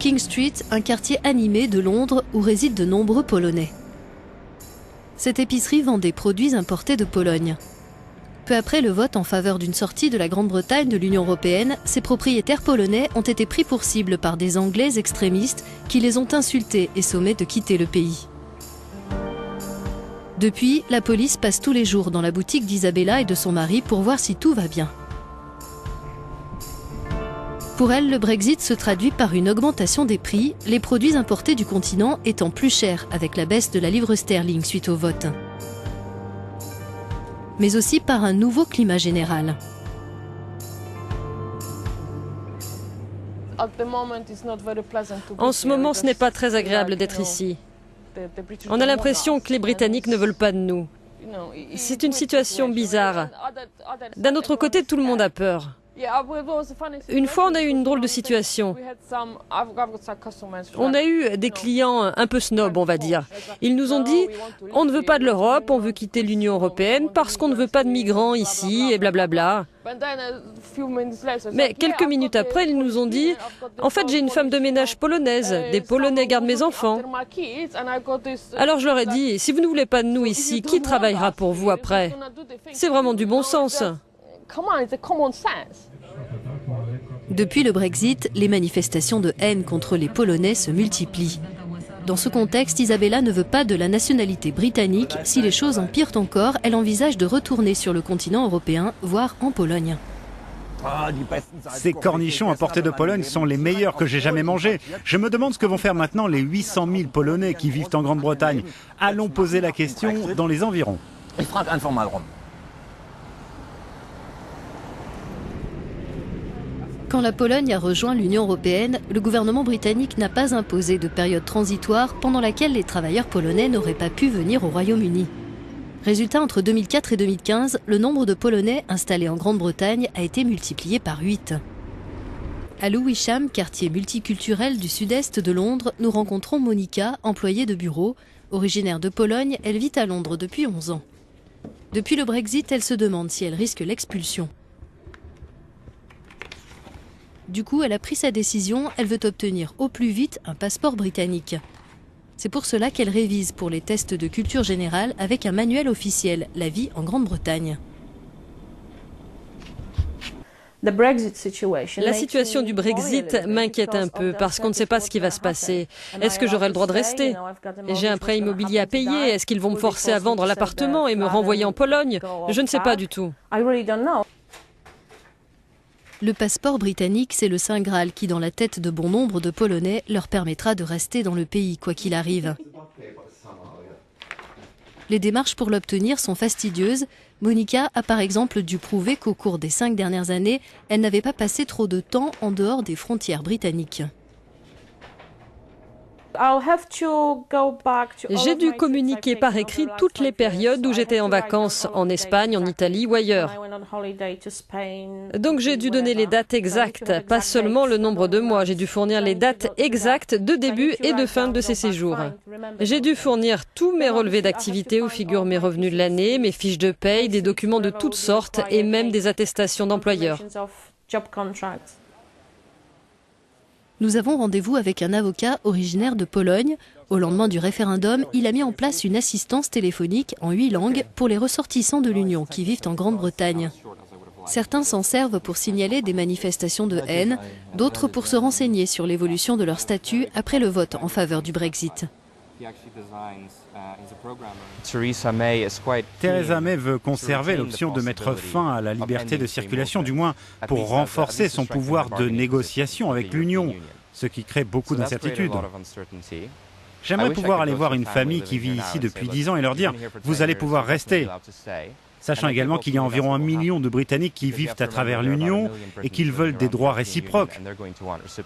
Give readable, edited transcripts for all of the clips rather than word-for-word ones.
King Street, un quartier animé de Londres où résident de nombreux Polonais. Cette épicerie vend des produits importés de Pologne. Peu après le vote en faveur d'une sortie de la Grande-Bretagne de l'Union européenne, ses propriétaires polonais ont été pris pour cible par des Anglais extrémistes qui les ont insultés et sommés de quitter le pays. Depuis, la police passe tous les jours dans la boutique d'Isabella et de son mari pour voir si tout va bien. Pour elle, le Brexit se traduit par une augmentation des prix, les produits importés du continent étant plus chers avec la baisse de la livre sterling suite au vote. Mais aussi par un nouveau climat général. En ce moment, ce n'est pas très agréable d'être ici. On a l'impression que les Britanniques ne veulent pas de nous. C'est une situation bizarre. D'un autre côté, tout le monde a peur. Une fois, on a eu une drôle de situation. On a eu des clients un peu snobs, on va dire. Ils nous ont dit « On ne veut pas de l'Europe, on veut quitter l'Union européenne parce qu'on ne veut pas de migrants ici et blablabla. » Mais quelques minutes après, ils nous ont dit « En fait, j'ai une femme de ménage polonaise. Des Polonais gardent mes enfants. » Alors je leur ai dit « Si vous ne voulez pas de nous ici, qui travaillera pour vous après ?» C'est vraiment du bon sens. Depuis le Brexit, les manifestations de haine contre les Polonais se multiplient. Dans ce contexte, Isabella ne veut pas de la nationalité britannique. Si les choses empirent encore, elle envisage de retourner sur le continent européen, voire en Pologne. Ces cornichons importés de Pologne sont les meilleurs que j'ai jamais mangés. Je me demande ce que vont faire maintenant les 800 000 Polonais qui vivent en Grande-Bretagne. Allons poser la question dans les environs. Quand la Pologne a rejoint l'Union européenne, le gouvernement britannique n'a pas imposé de période transitoire pendant laquelle les travailleurs polonais n'auraient pas pu venir au Royaume-Uni. Résultat, entre 2004 et 2015, le nombre de Polonais installés en Grande-Bretagne a été multiplié par 8. À Lewisham, quartier multiculturel du sud-est de Londres, nous rencontrons Monika, employée de bureau. Originaire de Pologne, elle vit à Londres depuis 11 ans. Depuis le Brexit, elle se demande si elle risque l'expulsion. Du coup, elle a pris sa décision, elle veut obtenir au plus vite un passeport britannique. C'est pour cela qu'elle révise pour les tests de culture générale avec un manuel officiel, La vie en Grande-Bretagne. La situation du Brexit m'inquiète un peu parce qu'on ne sait pas ce qui va se passer. Est-ce que j'aurai le droit de rester? J'ai un prêt immobilier à payer. Est-ce qu'ils vont me forcer à vendre l'appartement et me renvoyer en Pologne? Je ne sais pas du tout. Le passeport britannique, c'est le Saint Graal qui, dans la tête de bon nombre de Polonais, leur permettra de rester dans le pays, quoi qu'il arrive. Les démarches pour l'obtenir sont fastidieuses. Monika a par exemple dû prouver qu'au cours des 5 dernières années, elle n'avait pas passé trop de temps en dehors des frontières britanniques. J'ai dû communiquer par écrit toutes les périodes où j'étais en vacances, en Espagne, en Italie ou ailleurs. Donc j'ai dû donner les dates exactes, pas seulement le nombre de mois. J'ai dû fournir les dates exactes de début et de fin de ces séjours. J'ai dû fournir tous mes relevés d'activité où figurent mes revenus de l'année, mes fiches de paye, des documents de toutes sortes et même des attestations d'employeurs. Nous avons rendez-vous avec un avocat originaire de Pologne. Au lendemain du référendum, il a mis en place une assistance téléphonique en 8 langues pour les ressortissants de l'Union qui vivent en Grande-Bretagne. Certains s'en servent pour signaler des manifestations de haine, d'autres pour se renseigner sur l'évolution de leur statut après le vote en faveur du Brexit. Theresa May veut conserver l'option de mettre fin à la liberté de circulation, du moins pour renforcer son pouvoir de négociation avec l'Union, ce qui crée beaucoup d'incertitudes. J'aimerais pouvoir aller voir une famille qui vit ici depuis 10 ans et leur dire « Vous allez pouvoir rester », sachant également qu'il y a environ 1 million de Britanniques qui vivent à travers l'Union et qu'ils veulent des droits réciproques.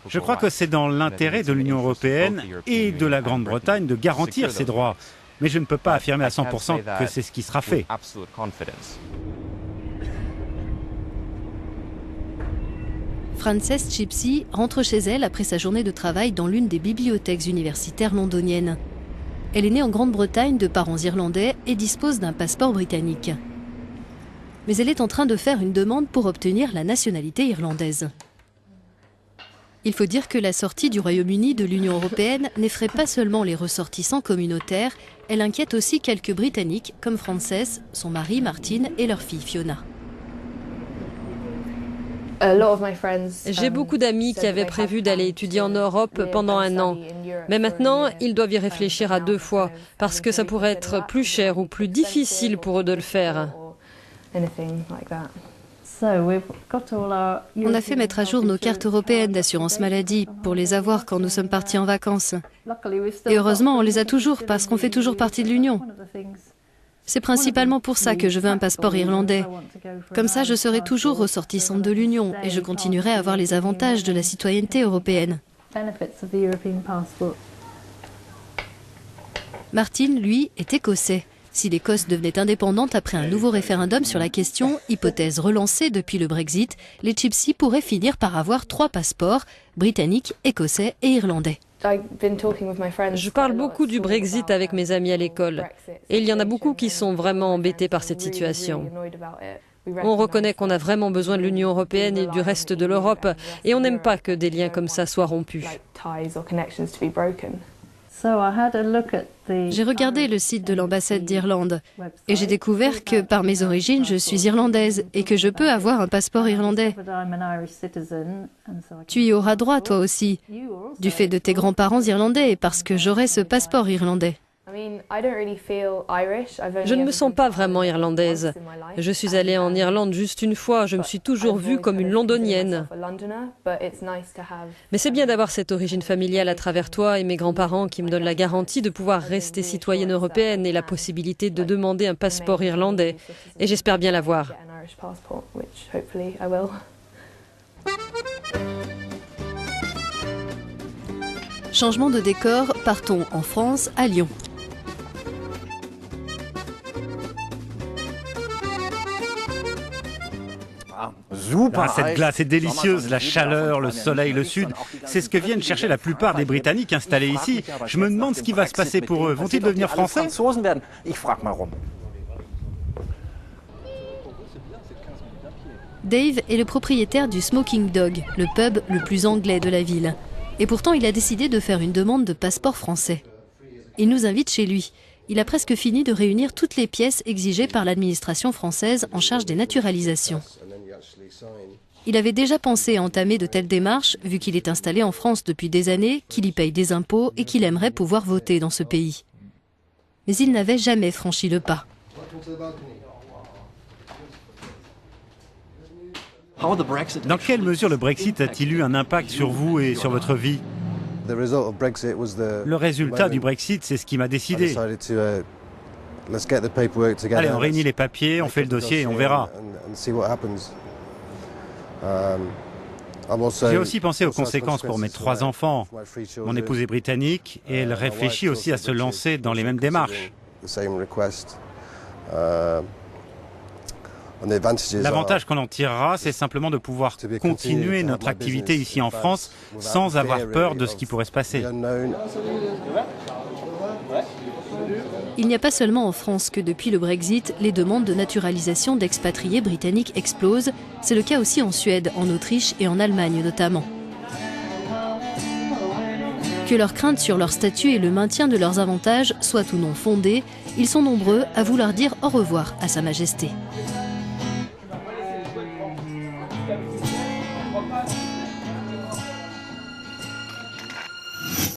Je crois que c'est dans l'intérêt de l'Union européenne et de la Grande-Bretagne de garantir ces droits, mais je ne peux pas affirmer à 100% que c'est ce qui sera fait. Frances Chipsey rentre chez elle après sa journée de travail dans l'une des bibliothèques universitaires londoniennes. Elle est née en Grande-Bretagne de parents irlandais et dispose d'un passeport britannique. Mais elle est en train de faire une demande pour obtenir la nationalité irlandaise. Il faut dire que la sortie du Royaume-Uni de l'Union européenne n'effraie pas seulement les ressortissants communautaires, elle inquiète aussi quelques Britanniques comme Frances, son mari Martin et leur fille Fiona. J'ai beaucoup d'amis qui avaient prévu d'aller étudier en Europe pendant 1 an. Mais maintenant, ils doivent y réfléchir à 2 fois, parce que ça pourrait être plus cher ou plus difficile pour eux de le faire. On a fait mettre à jour nos cartes européennes d'assurance maladie pour les avoir quand nous sommes partis en vacances. Et heureusement, on les a toujours parce qu'on fait toujours partie de l'Union. C'est principalement pour ça que je veux un passeport irlandais. Comme ça, je serai toujours ressortissante de l'Union et je continuerai à avoir les avantages de la citoyenneté européenne. Martin, lui, est écossais. Si l'Écosse devenait indépendante après un nouveau référendum sur la question, hypothèse relancée depuis le Brexit, les Gypsies pourraient finir par avoir 3 passeports, britanniques, écossais et irlandais. Je parle beaucoup du Brexit avec mes amis à l'école. Et il y en a beaucoup qui sont vraiment embêtés par cette situation. On reconnaît qu'on a vraiment besoin de l'Union européenne et du reste de l'Europe, et on n'aime pas que des liens comme ça soient rompus. J'ai regardé le site de l'ambassade d'Irlande et j'ai découvert que par mes origines, je suis irlandaise et que je peux avoir un passeport irlandais. Tu y auras droit toi aussi, du fait de tes grands-parents irlandais et parce que j'aurai ce passeport irlandais. Je ne me sens pas vraiment irlandaise. Je suis allée en Irlande juste une fois, je me suis toujours vue comme une londonienne. Mais c'est bien d'avoir cette origine familiale à travers toi et mes grands-parents qui me donnent la garantie de pouvoir rester citoyenne européenne et la possibilité de demander un passeport irlandais. Et j'espère bien l'avoir. Changement de décor, partons en France, à Lyon. Cette glace est délicieuse, la chaleur, le soleil, le sud, c'est ce que viennent chercher la plupart des Britanniques installés ici. Je me demande ce qui va se passer pour eux. Vont-ils devenir français? Dave est le propriétaire du Smoking Dog, le pub le plus anglais de la ville. Et pourtant, il a décidé de faire une demande de passeport français. Il nous invite chez lui. Il a presque fini de réunir toutes les pièces exigées par l'administration française en charge des naturalisations. Il avait déjà pensé à entamer de telles démarches, vu qu'il est installé en France depuis des années, qu'il y paye des impôts et qu'il aimerait pouvoir voter dans ce pays. Mais il n'avait jamais franchi le pas. Dans quelle mesure le Brexit a-t-il eu un impact sur vous et sur votre vie? Le résultat du Brexit, c'est ce qui m'a décidé. Allez, on réunit les papiers, on fait le dossier et on verra. J'ai aussi pensé aux conséquences pour mes 3 enfants. Mon épouse est britannique et elle réfléchit aussi à se lancer dans les mêmes démarches. L'avantage qu'on en tirera, c'est simplement de pouvoir continuer notre activité ici en France sans avoir peur de ce qui pourrait se passer. Il n'y a pas seulement en France que depuis le Brexit, les demandes de naturalisation d'expatriés britanniques explosent. C'est le cas aussi en Suède, en Autriche et en Allemagne notamment. Que leurs craintes sur leur statut et le maintien de leurs avantages soient ou non fondées, ils sont nombreux à vouloir dire au revoir à Sa Majesté.